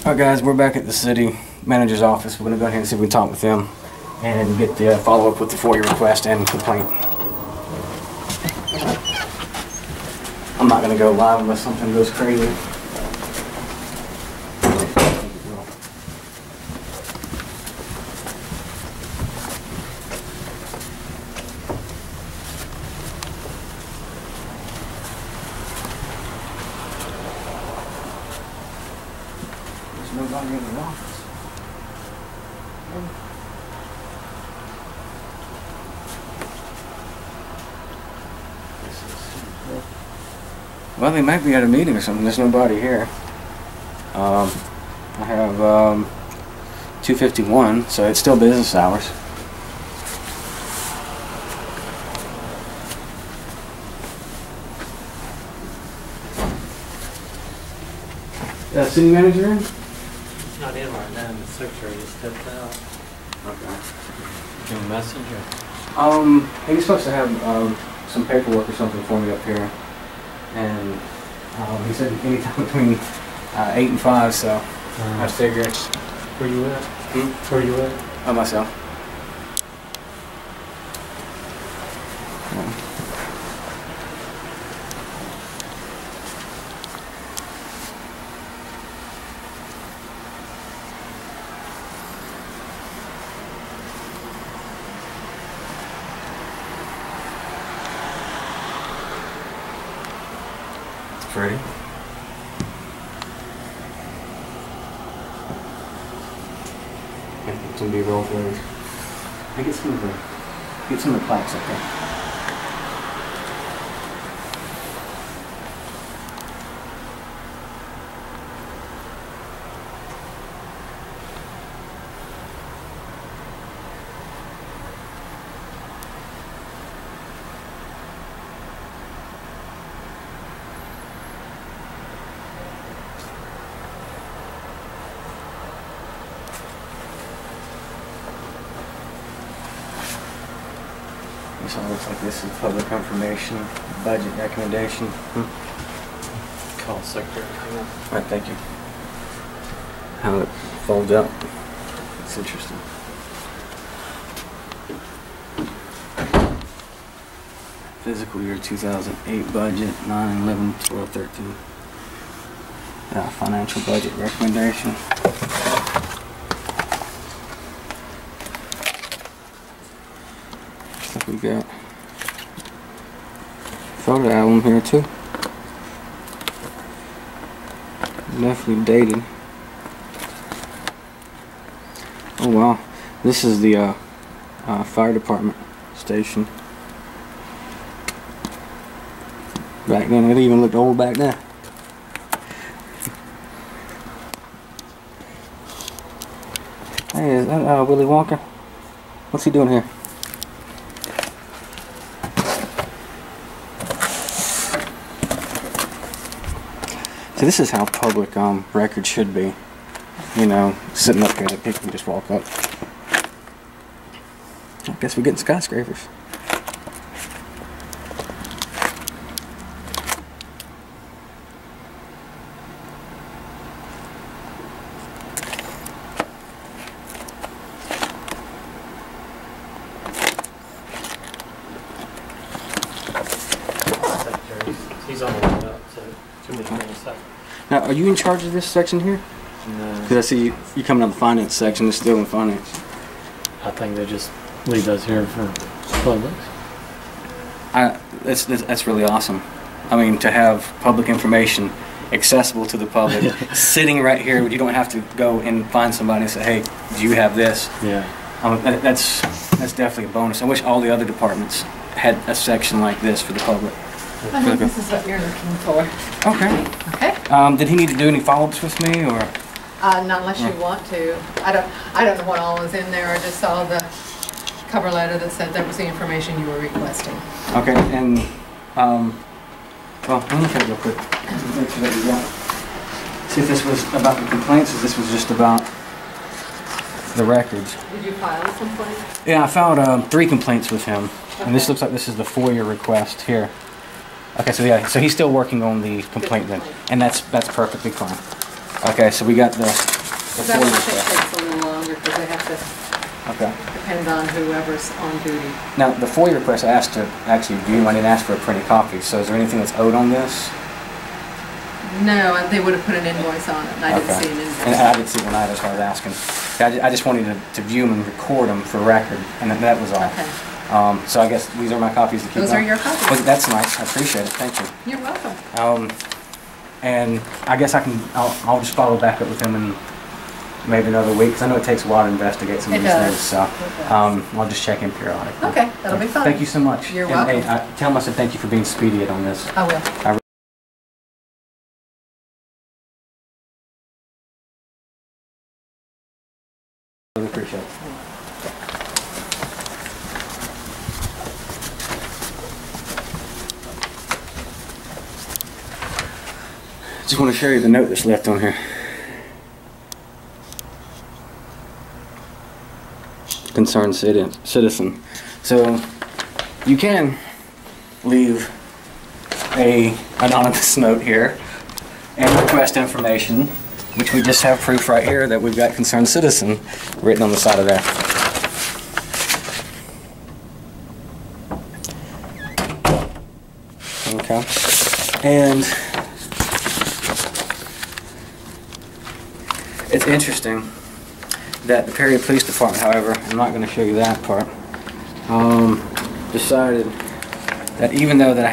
Alright guys, we're back at the city manager's office. We're going to go ahead and see if we can talk with them and get the follow-up with the FOIA request and complaint. I'm not going to go live unless something goes crazy. Nobody in the office. Well, they might be at a meeting or something. There's nobody here. I have 2:51, so it's still business hours. City manager in? Not in right now, the secretary just stepped out. Okay. Give him a message or? He's supposed to have some paperwork or something for me up here. And he said anytime between 8 and 5, so I figure. Where you at? Where you at? Oh, myself. Pretty. Some B-roll please. I get some of the plaques up there. This all looks like this is public information, budget recommendation. Call secretary. Alright, thank you. How it folds up. It's interesting. Fiscal year 2008 budget, 9/11/12/13. Financial budget recommendation. We got photo album here too. Definitely dated. Oh wow, this is the fire department station. Back then, it even looked old back then. Hey, is that Willy Wonka? What's he doing here? So this is how public records should be. You know, sitting up here that people can just walk up. I guess we're getting skyscrapers. He's on the way up, so should be in a second. Now, are you in charge of this section here? No. Because I see you coming on the finance section. It's still in finance. I think they just leave us here for public. That's really awesome. I mean, to have public information accessible to the public, sitting right here, you don't have to go and find somebody and say, "Hey, do you have this?" Yeah. That's definitely a bonus. I wish all the other departments had a section like this for the public. I think this is what you're looking for. Okay. Okay. Did he need to do any follow-ups with me, or? Not unless you want to. I don't know what all was in there. I just saw the cover letter that said that was the information you were requesting. Okay, and well, let me check real quick. Make sure that you got it. See if this was about the complaints, or this was just about the records. Did you file a complaint? Yeah, I filed 3 complaints with him, and this looks like this is the FOIA request here. Okay, so yeah, so he's still working on the complaint then, and that's perfectly fine. Okay, so we got the That one I think takes a little longer because they have to Okay. depend on whoever's on duty. Now, the FOIA request I asked to actually view, I didn't ask for a printed copy, so is there anything that's owed on this? No, they would have put an invoice on it, and I didn't see an invoice. And I didn't see one either, that's why I was asking. I just wanted to view them and record them for record, and that was all. Okay. So I guess these are my copies to keep. Those are your copies. Well, that's nice, I appreciate it, thank you. You're welcome. And I guess I'll just follow back up with him in maybe another week, because I know it takes a while to investigate some of these things, so I'll just check in periodically. Okay, that'll be fine. Thank you so much. You're welcome. Hey, tell him I said thank you for being speedy on this. I will. Really appreciate it. Just want to show you the note that's left on here. Concerned citizen. So you can leave a anonymous note here and request information, which we just have proof right here that we've got concerned citizen written on the side of there. Okay. And it's interesting that the Perry Police Department, however, I'm not going to show you that part, decided that even though that I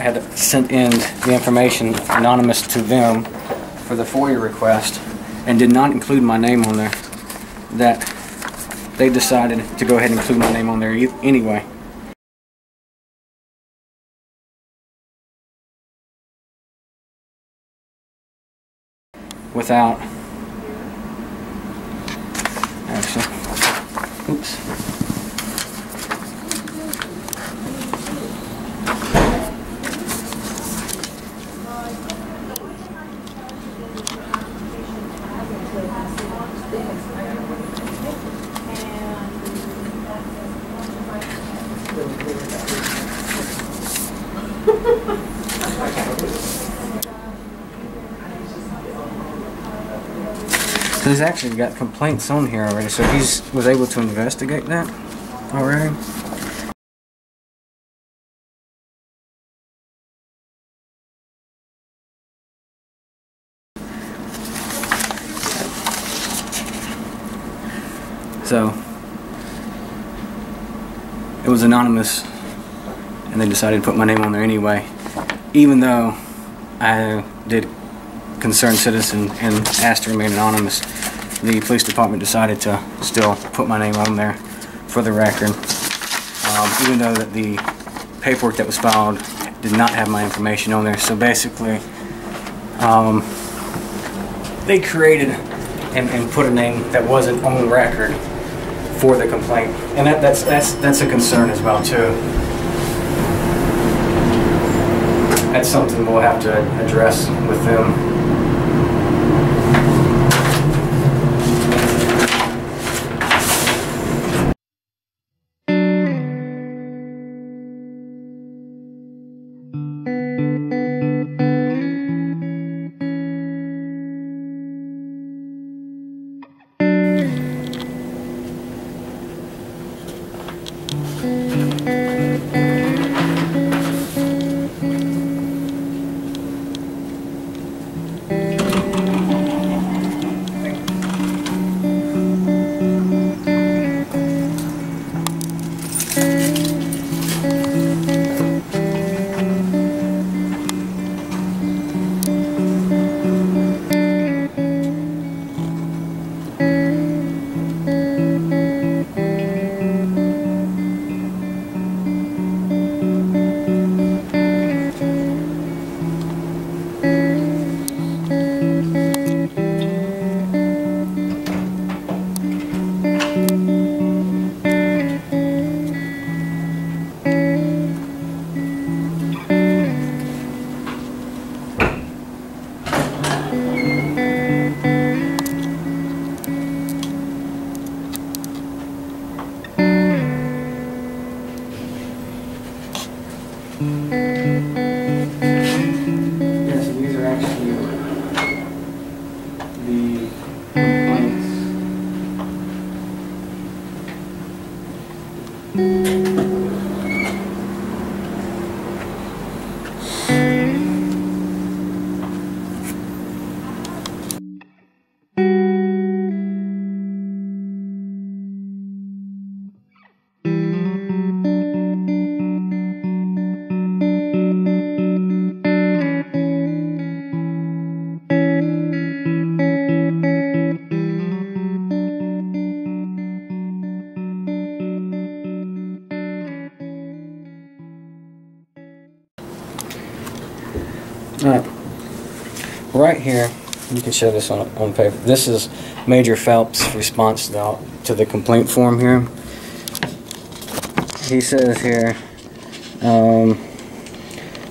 had sent in the information anonymous to them for the FOIA request and did not include my name on there, that they decided to go ahead and include my name on there anyway. Without actually, oops. So he's actually got complaints on here already, so he was able to investigate that already. So it was anonymous, and they decided to put my name on there anyway, even though I did concerned citizen and asked to remain anonymous. The police department decided to still put my name on there for the record, even though that the paperwork that was filed did not have my information on there. So basically, they created and put a name that wasn't on record for the complaint, and that's a concern as well too. That's something we'll have to address with them. Alright. Right here, you can show this on paper. This is Major Phelps' response to the complaint form here. He says here,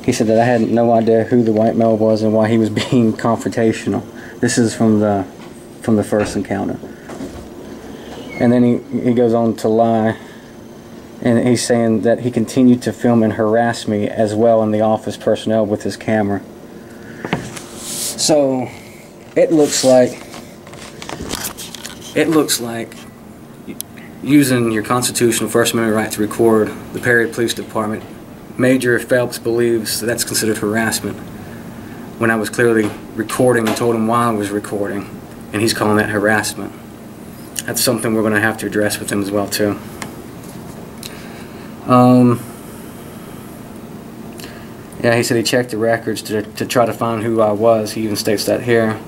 he said that I had no idea who the white male was and why he was being confrontational. This is from the first encounter. And then he goes on to lie, and he's saying that he continued to film and harass me as well in the office personnel with his camera. So it looks like using your constitutional First Amendment right to record the Perry Police Department, Major Phelps believes that's considered harassment, when I was clearly recording and told him why I was recording, and he's calling that harassment. That's something we're going to have to address with him as well too. Yeah, he said he checked the records to try to find who I was. He even states that here.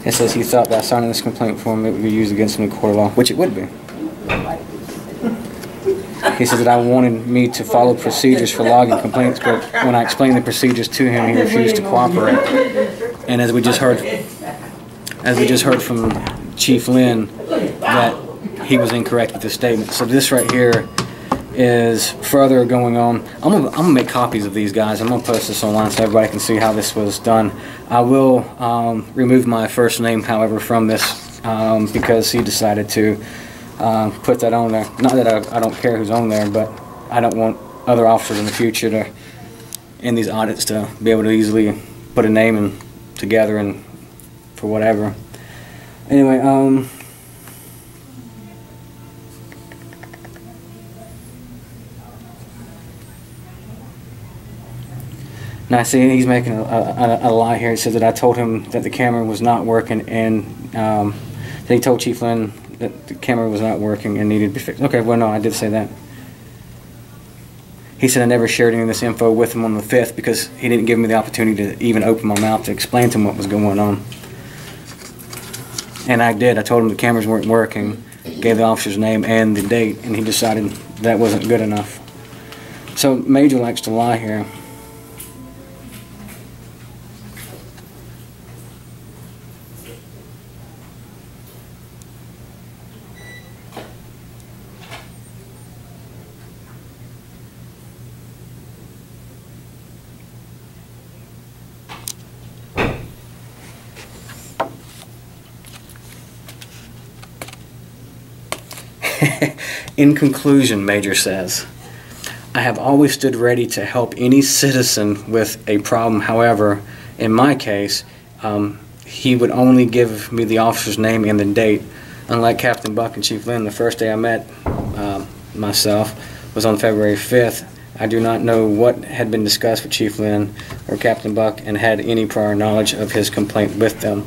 It says he thought by signing this complaint form it would be used against him in court of law, which it would be. He said that I wanted me to follow procedures for logging complaints, but when I explained the procedures to him, he refused to cooperate. And as we just heard from Chief Lynn, that he was incorrect with this statement. So this right here is further going on. I'm gonna make copies of these guys. I'm gonna post this online so everybody can see how this was done. I will remove my first name, however, from this because he decided to put that on there. Not that I don't care who's on there, but I don't want other officers in the future to, in these audits, to be able to easily put a name in together and for whatever. Anyway, now see, he's making a lie here. He says that I told him that the camera was not working, and that he told Chief Lynn that the camera was not working and needed to be fixed. Okay, well, no, I did say that. He said I never shared any of this info with him on the 5th because he didn't give me the opportunity to even open my mouth to explain to him what was going on. And I did. I told him the cameras weren't working, gave the officer's name and the date, and he decided that wasn't good enough. So Major likes to lie here. In conclusion, Major says, I have always stood ready to help any citizen with a problem. However, in my case, he would only give me the officer's name and the date. Unlike Captain Buck and Chief Lynn, the first day I met myself was on February 5th. I do not know what had been discussed with Chief Lynn or Captain Buck and had any prior knowledge of his complaint with them.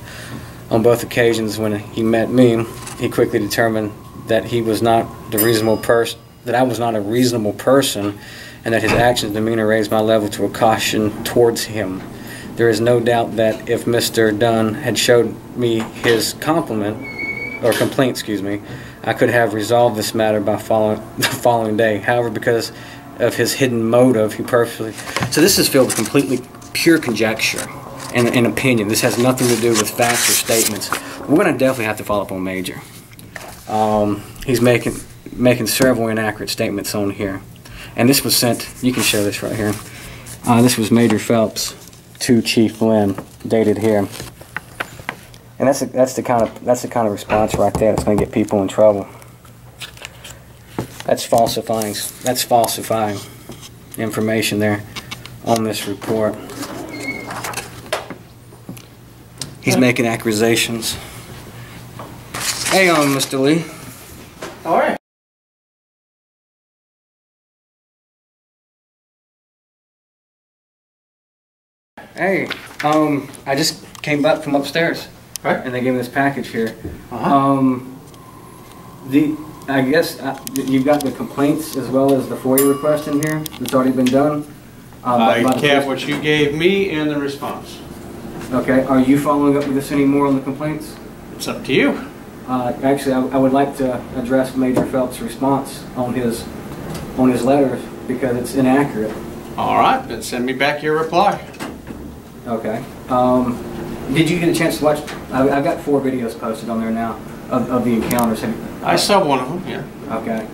On both occasions when he met me, he quickly determined that he was not the reasonable person, that I was not a reasonable person, and that his actions and demeanor raised my level to a caution towards him. There is no doubt that if Mr. Dunn had showed me his complaint, I could have resolved this matter by the following day. However, because of his hidden motive, he purposely... So this is filled with completely pure conjecture and opinion. This has nothing to do with facts or statements. We're going to definitely have to follow up on Major. He's making several inaccurate statements on here, and this was sent. You can show this right here. This was Major Phelps to Chief Lynn, dated here, and that's the kind of response right there that's going to get people in trouble. That's falsifying information there on this report. He's making accusations. Hey, Mr. Lee. All right. Hey, I just came back from upstairs. Right. And they gave me this package here. Uh-huh. I guess you've got the complaints as well as the FOIA request in here that's already been done. I kept what you gave me and the response. Okay, are you following up with us any more on the complaints? It's up to you. Actually, I would like to address Major Phelps' response on his letters because it's inaccurate. All right, then send me back your reply. Okay. Did you get a chance to watch? I've got 4 videos posted on there now of the encounters. I saw one of them, yeah. Okay.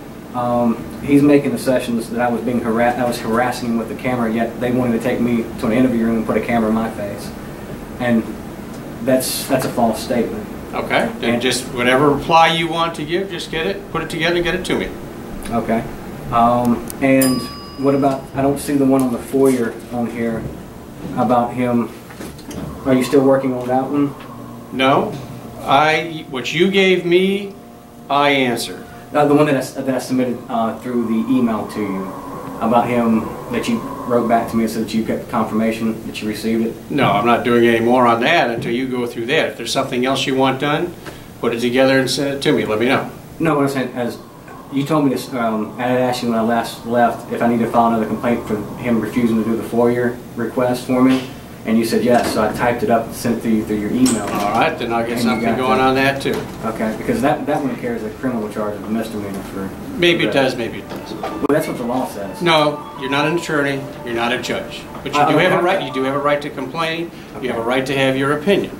He's making assertions that I was harassing him with the camera, yet they wanted to take me to an interview room and put a camera in my face. And that's a false statement. Okay, then just whatever reply you want to give, just get it, put it together and get it to me. Okay. And what about, I don't see the one on the FOIA on here about him. Are you still working on that one? No. What you gave me, I answered. The one that I submitted through the email to you about him that you wrote back to me so that you got confirmation that you received it? No, I'm not doing any more on that until you go through that. If there's something else you want done, put it together and send it to me. Let me know. No, what I'm saying is, you told me this, I had asked you when I last left if I need to file another complaint for him refusing to do the FOIA request for me, and you said yes, so I typed it up and sent it to you through your email. All right, then I'll get something going on that too. Okay, because that one carries a criminal charge of a misdemeanor for... Maybe it does, maybe it does. Well, that's what the law says. No, you're not an attorney, you're not a judge. But you do have a right, you do have a right to complain, okay. You have a right to have your opinion.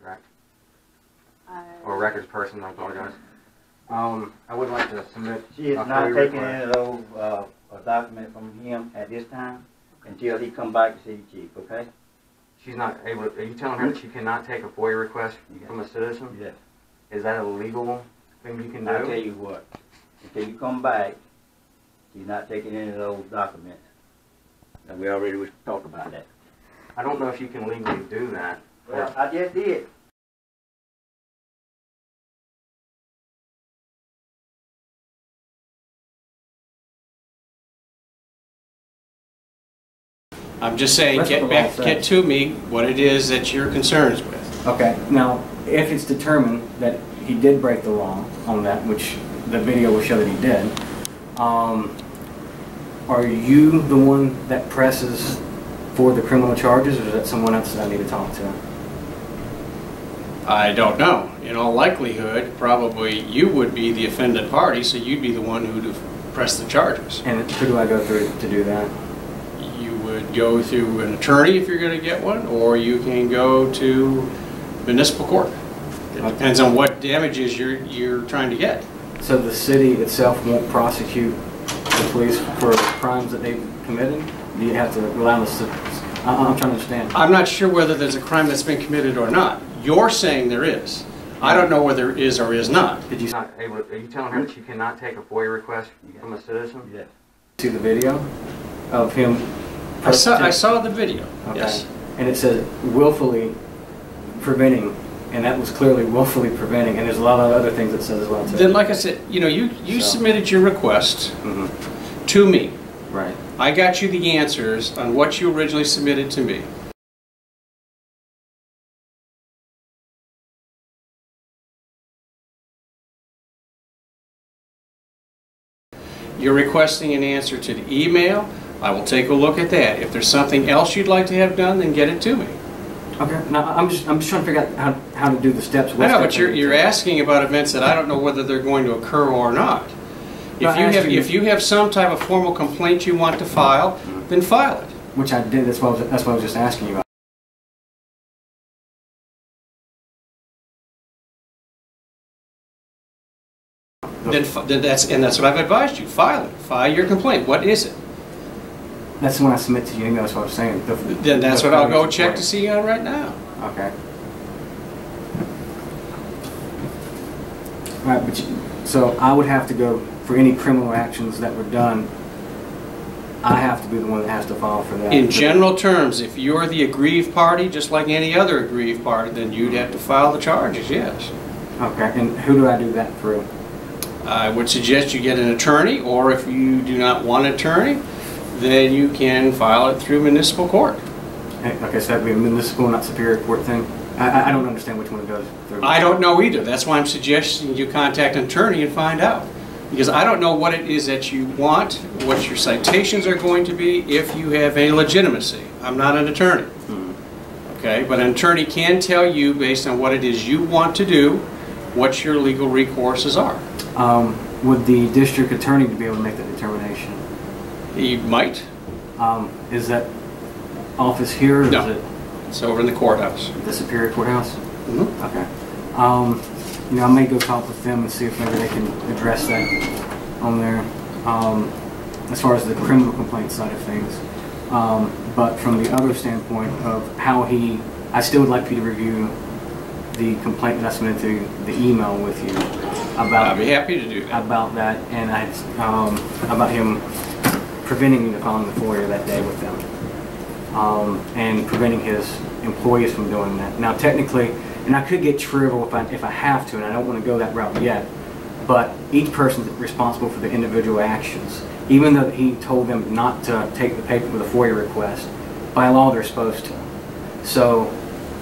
Right. Or a records person, I apologize. I would like to submit... She is not taking any of those documents from him at this time until he come back to see the chief, okay? She's not able to... Are you telling her that she cannot take a FOIA request from a citizen? Yes. Is that a legal thing you can do? I'll tell you what. Until you come back, she's not taking any of those documents. And we already talked about that. I don't know if you can legally do that. Well, I just did. I'm just saying, get to me what it is that you're concerned with. Okay, now, if it's determined that he did break the law on that, which the video will show that he did, are you the one that presses for the criminal charges, or is that someone else that I need to talk to? I don't know. In all likelihood, probably you would be the offended party, so you'd be the one who would press the charges. And who do I go through to do that? You would go through an attorney if you're going to get one, or you can go to municipal court. It depends on what damages you're trying to get. So the city itself won't prosecute the police for crimes that they've committed? Do you have to rely on the city? I'm trying to understand. I'm not sure whether there's a crime that's been committed or not. You're saying there is. I don't know whether it is or is not. Did you not able? Are you telling her that she cannot take a FOIA request from a citizen? Yes. See the video of him? I saw the video. Okay. Yes. And it says willfully preventing, and that was clearly willfully preventing. And there's a lot of other things that says as well too. Then, like I said, you know, you submitted your request to me. Right. I got you the answers on what you originally submitted to me. You're requesting an answer to the email. I will take a look at that. If there's something else you'd like to have done, then get it to me. Okay. Now I'm just trying to figure out how to do the steps. I know, but you're asking about events that I don't know whether they're going to occur or not. If you have some type of formal complaint you want to file, then file it. Which I did. That's what I was just asking you about. Then that's what I've advised you. File it. File your complaint. What is it? That's when I submit to you. That's what I'm saying. Then that's what I'll go check to see on right now. Okay. All right, but so I would have to go for any criminal actions that were done I have to be the one that has to file for that. In general terms, if you're the aggrieved party, just like any other aggrieved party, then you'd have to file the charges, yes. Okay, and who do I do that through? I would suggest you get an attorney, or if you do not want an attorney, then you can file it through municipal court. Okay, so that would be a municipal, not superior court thing? I don't understand which one it goes through. I don't know either. That's why I'm suggesting you contact an attorney and find out. Because I don't know what it is that you want, what your citations are going to be, if you have any legitimacy. I'm not an attorney. Okay, but an attorney can tell you, based on what it is you want to do, what your legal recourses are. Would the district attorney be able to make that determination? He might. Is that office here? Or No. is it It's over in the courthouse. the Superior Courthouse? Mm-hmm. Okay. You know, I may go talk with them and see if maybe they can address that on there, as far as the criminal complaint side of things. But from the other standpoint of how I still would like for you to review the complaint that I submitted to the email with you about. I'd be happy to do that. About that, and about him preventing me from filing the FOIA that day with them, and preventing his employees from doing that. Now, technically, and I could get trivial if I have to, and I don't want to go that route yet, but each person is responsible for the individual actions. Even though he told them not to take the paper with a FOIA request, by law they're supposed to. So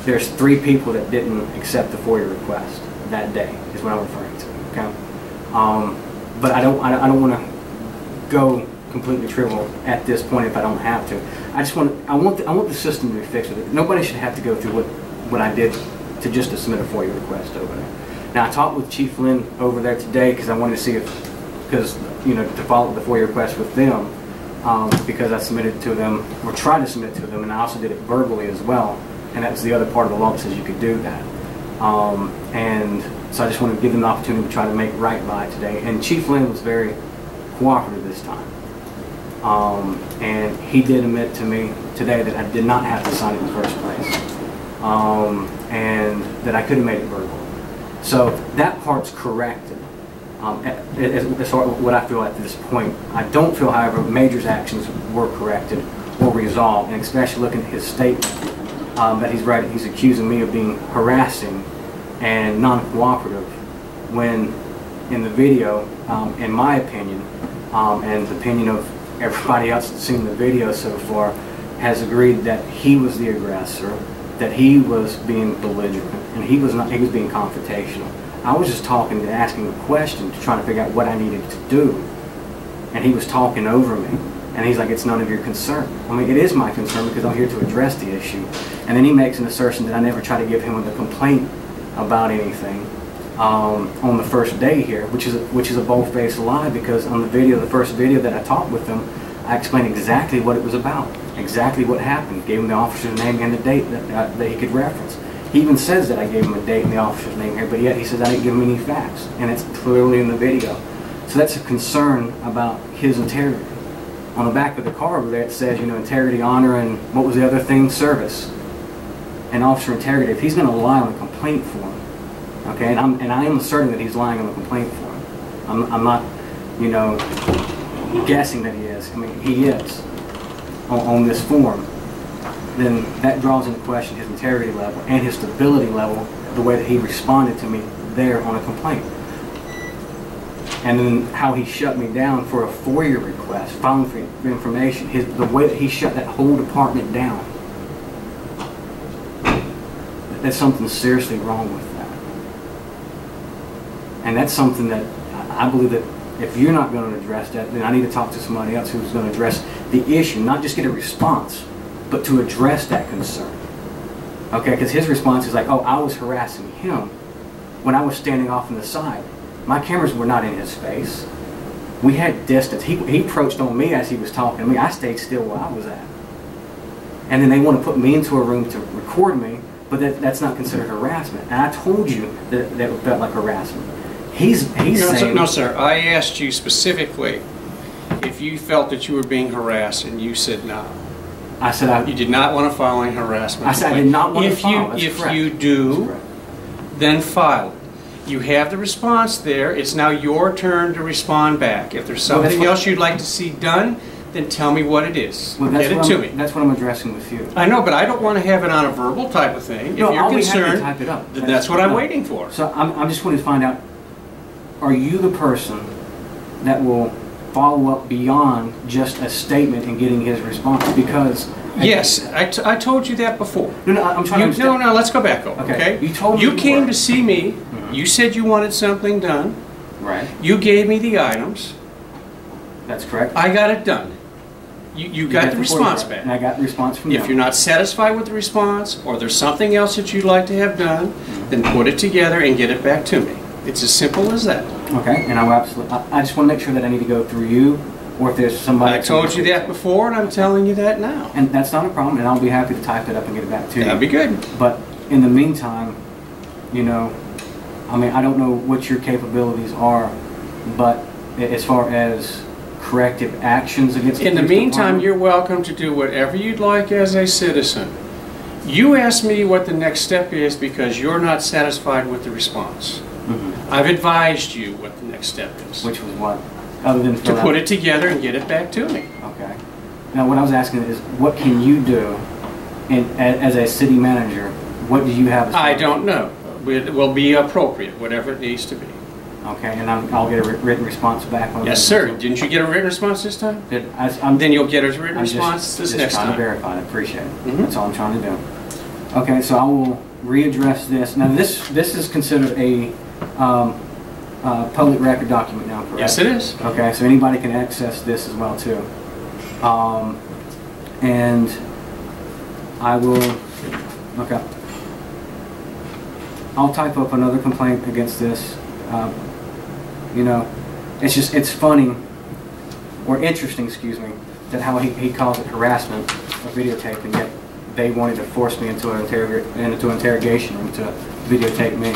there's 3 people that didn't accept the FOIA request that day, is what I'm referring to. Okay, but I don't want to go completely trivial at this point if I don't have to. I want the system to be fixed with it. Nobody should have to go through what I did to submit a FOIA request over there. Now, I talked with Chief Lynn over there today because I wanted to see to follow the FOIA request with them, because I submitted to them, or tried to submit to them, and I also did it verbally as well, and that was the other part of the law that says you could do that. And so I just wanted to give them the opportunity to try to make right by it today. And Chief Lynn was very cooperative this time. And he did admit to me today that I did not have to sign it in the first place. And that I could have made it verbal. So that part's corrected. As far as what I feel at this point. I don't feel, however, Major's actions were corrected or resolved, and especially looking at his statement that he's accusing me of being harassing and non-cooperative, when in the video, in my opinion, and the opinion of everybody else that's seen the video so far, has agreed that he was the aggressor, that he was being belligerent, and he was being confrontational. I was just talking and asking a question to try to figure out what I needed to do, and he was talking over me, and he's like, it's none of your concern. I mean, it is my concern because I'm here to address the issue. And then he makes an assertion that I never tried to give him a complaint about anything on the first day here, which is a bold-faced lie, because on the video, the first video that I talked with him, I explained exactly what it was about, exactly what happened, gave him the officer's name and the date that he could reference. He even says that I gave him a date and the officer's name here, but yet he says I didn't give him any facts, and it's clearly in the video. So that's a concern about his integrity. On the back of the car over there it says, integrity, honor, and what was the other thing? Service. And officer integrity. If he's going to lie on a complaint form, okay, and I am asserting that he's lying on the complaint form. I'm not, guessing that he is. I mean, he is on this form. Then that draws into question his integrity level and his stability level, the way that he responded to me there on a complaint. And then how he shut me down for a FOIA request, filing for information, the way that he shut that whole department down. There's something seriously wrong with that. And that's something that I believe that if you're not going to address that, then I need to talk to somebody else who's going to address the issue, not just get a response, but to address that concern. Okay, because his response is like, oh, I was harassing him when I was standing off on the side. My cameras were not in his face. We had distance. He approached on me as he was talking to me. I stayed still where I was at. And then they want to put me into a room to record me, but that's not considered harassment. And I told you that it felt like harassment. He's saying... No, sir. I asked you specifically if you felt that you were being harassed, and you said no. I said you did not want to file any harassment. I said I did not want to file. If you do, then file it. You have the response there. It's now your turn to respond back. If there's something else you'd like to see done, then tell me what it is. Well, Get it to me. That's what I'm addressing with you. I know, but I don't want to have it on a verbal type of thing. If No, you're I'll be happy to concerned, type it up. then that's what I'm waiting for. So I'm just wanting to find out, are you the person that will follow up beyond just a statement and getting his response? Because... Yes, I told you that before. No, I'm trying to understand. No, let's go back over, okay? You told me you came were. to see me. You said you wanted something done. Right. You gave me the items. That's correct. I got it done. You got the response back. And I got the response from them. If you're not satisfied with the response, or there's something else that you'd like to have done, then put it together and get it back to me. It's as simple as that. Okay, and I will absolutely. I just want to make sure that I need to go through you, or if there's somebody. I told you that before, and I'm telling you that now. And that's not a problem, and I'll be happy to type it up and get it back to you. That'd be good. But in the meantime, you know, I mean, I don't know what your capabilities are, but as far as corrective actions against the In the police meantime, department, you're welcome to do whatever you'd like as a citizen. You asked me what the next step is because you're not satisfied with the response. I've advised you what the next step is. which was what, other than To put it together and get it back to me. Okay. Now, what I was asking is, what can you do, as a city manager? What do you have? I don't know. It will be appropriate, whatever it needs to be. Okay, and I'll get a written response back on Yes, that. sir. Didn't you get a written response this time? Then you'll get a written response this next trying time. to verify it. Appreciate it. That's all I'm trying to do. Okay, so I will readdress this. Now, this is considered a public record document now, correct? Yes, it is. Okay, so anybody can access this as well too. And I will. Okay. I'll type up another complaint against this. You know, it's funny, or interesting, excuse me, that how he calls it harassment of videotaping, yet they wanted to force me into an interrogation room to videotape me.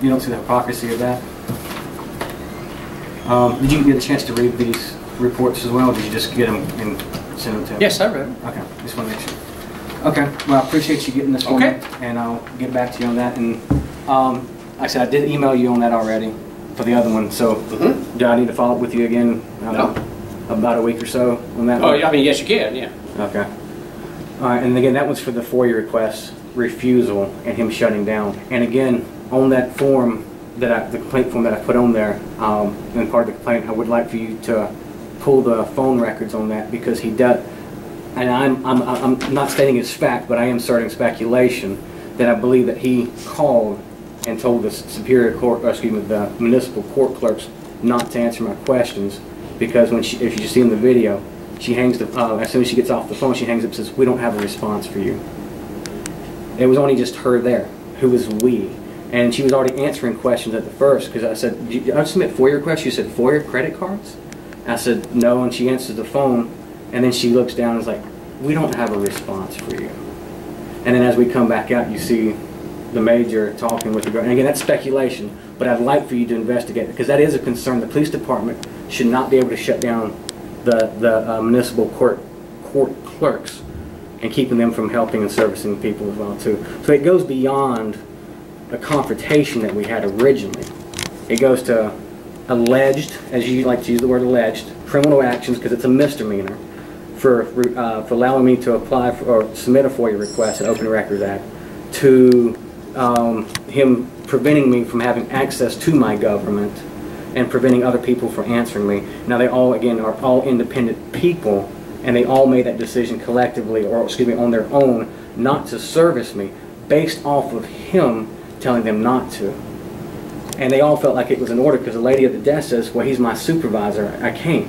You don't see the hypocrisy of that? Did you get a chance to read these reports as well, or did you just get them and send them to me? Yes, I read them. Okay, just want to make sure. Okay, well, I appreciate you getting this for me, and I'll get back to you on that. And like I said, I did email you on that already for the other one, so do I need to follow up with you again? No. About a week or so on that Oh, one? I mean, yes, you can, yeah. Okay. All right, and again, that was for the FOIA request refusal and him shutting down. And again, on that form, the complaint form that I put on there, and part of the complaint, I would like for you to pull the phone records on that, because he does. And I'm not stating it's fact, but I am starting speculation that I believe that he called and told the Superior Court, or excuse me, the municipal court clerks not to answer my questions, because if you see in the video, she hangs the as soon as she gets off the phone, she hangs up and says, "We don't have a response for you." It was only just her there, who was we, and she was already answering questions at the first, because I said, "Did I submit FOIA requests?" She said, "FOIA credit cards?" I said, "No," and she answers the phone. And then she looks down and is like, "We don't have a response for you." And then as we come back out, you see the major talking with the girl. And again, that's speculation, but I'd like for you to investigate, because that is a concern. The police department should not be able to shut down the municipal court clerks and keeping them from helping and servicing people as well too. So it goes beyond the confrontation that we had originally. It goes to alleged, as you like to use the word alleged, criminal actions, because it's a misdemeanor, for allowing me to apply for, or submit a FOIA request, an Open Records Act, to him preventing me from having access to my government and preventing other people from answering me. Now they all, again, are all independent people, and they all made that decision collectively, or excuse me, on their own, not to service me, based off of him telling them not to. And they all felt like it was an order, because the lady at the desk says, "Well, he's my supervisor, I can't."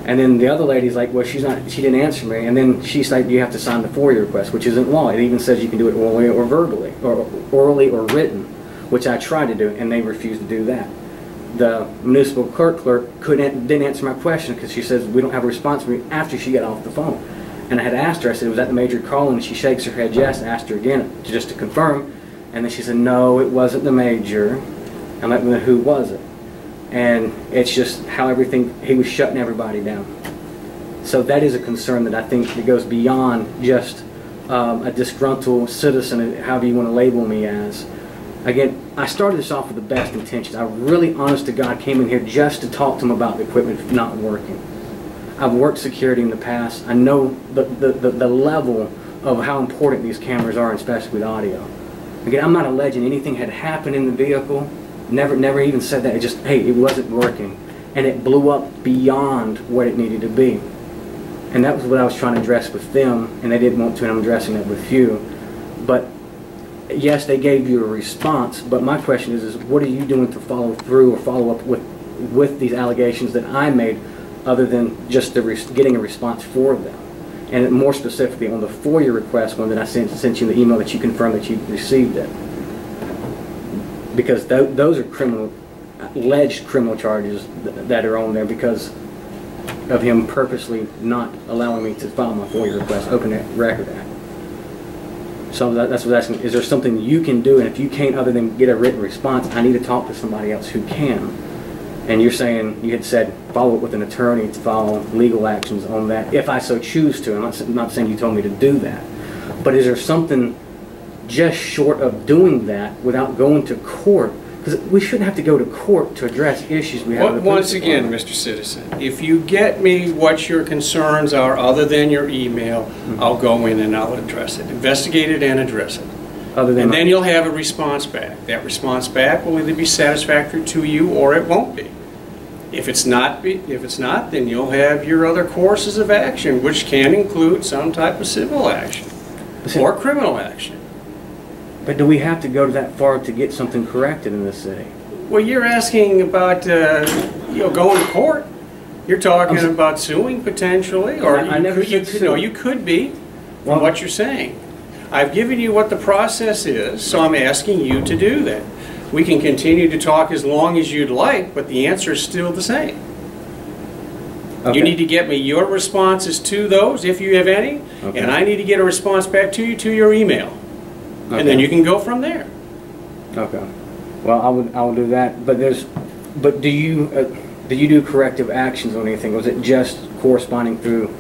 And then the other lady's like, "Well, she didn't answer me." And then she's like, "You have to sign the FOIA request," which isn't law. It even says you can do it orally or verbally, or orally or written, which I tried to do, and they refused to do that. The municipal clerk didn't answer my question, because she says, "We don't have a response for you," after she got off the phone. And I had asked her, I said, "Was that the major calling?" And she shakes her head yes. I asked her again, just to confirm, and then she said, "No, it wasn't the major." I'm like, "Well, who was it?" And it's just how he was shutting everybody down. So that is a concern that I think it goes beyond just a disgruntled citizen, however you want to label me as. Again, I started this off with the best intentions. I really, honest to God, came in here just to talk to him about the equipment not working. I've worked security in the past. I know the level of how important these cameras are, especially with audio. Again, I'm not alleging anything had happened in the vehicle. Never even said that. It just, hey, it wasn't working. And it blew up beyond what it needed to be. And that was what I was trying to address with them, and they didn't want to, and I'm addressing it with you. But yes, they gave you a response, but my question is what are you doing to follow through or follow up with these allegations that I made, other than just getting a response for them? And more specifically on the FOIA request one that I sent you in the email that you confirmed that you received it. Because those are alleged criminal charges that are on there because of him purposely not allowing me to file my FOIA request, Open Record Act. So that's what I'm asking. Is there something you can do? And if you can't, other than get a written response, I need to talk to somebody else who can. And you're saying, you had said, follow up with an attorney to file legal actions on that, if I so choose to. I'm not saying you told me to do that. But is there something just short of doing that without going to court? Because we shouldn't have to go to court to address issues we have. Once again, Mr. Citizen, if you get me what your concerns are other than your email, I'll go in and I'll address it, investigate it and address it. And then you'll have a response back. That response back will either be satisfactory to you or it won't be. If it's not, then you'll have your other courses of action, which can include some type of civil action or criminal action. But do we have to go to that far to get something corrected in this city? Well, you're asking about going to court. You're talking about suing potentially, or you could be from what you're saying. I've given you what the process is, so I'm asking you to do that. We can continue to talk as long as you'd like, but the answer is still the same. Okay. You need to get me your responses to those, if you have any, and I need to get a response back to you to your email. And then you can go from there. Okay. Well, I will do that. But do you do corrective actions on anything? Was it just corresponding through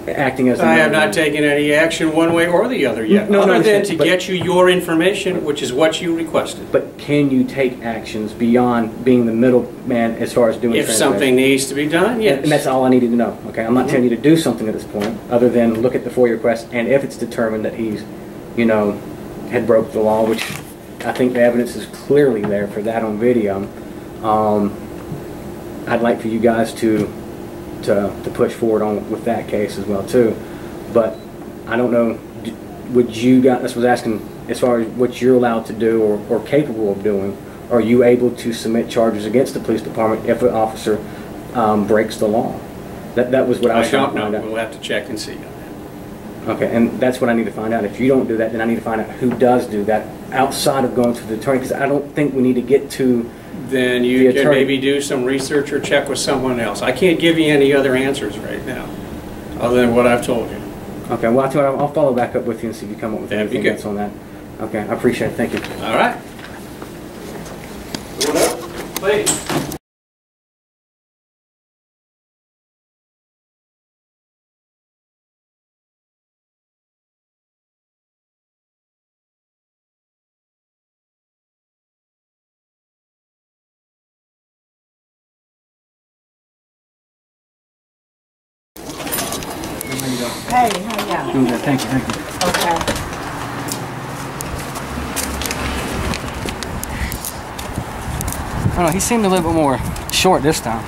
acting as? I have not taken any action one way or the other yet, other than to get you your information, which is what you requested. But can you take actions beyond being the middleman as far as doing? If something needs to be done, yes. And that's all I needed to know. Okay, I'm not telling you to do something at this point, other than look at the FOIA request, and if it's determined that he's, had broke the law, which I think the evidence is clearly there for that on video. I'd like for you guys to push forward on with that case as well too. But I don't know, would you guys, I was asking as far as what you're allowed to do or capable of doing, are you able to submit charges against the police department if an officer breaks the law? That was what I was trying to find out. We'll have to check and see. Okay, and that's what I need to find out. If you don't do that, then I need to find out who does do that outside of going to the attorney, because I don't think we need to get to then you can maybe do some research or check with someone else. I can't give you any other answers right now, other than what I've told you. Okay, well, I'll follow back up with you and see if you come up with anything else on that. Okay, I appreciate it. Thank you. All right. What up? Please. Hey, how y'all? Doing good. Thank you. Okay. I don't know, he seemed a little bit more short this time.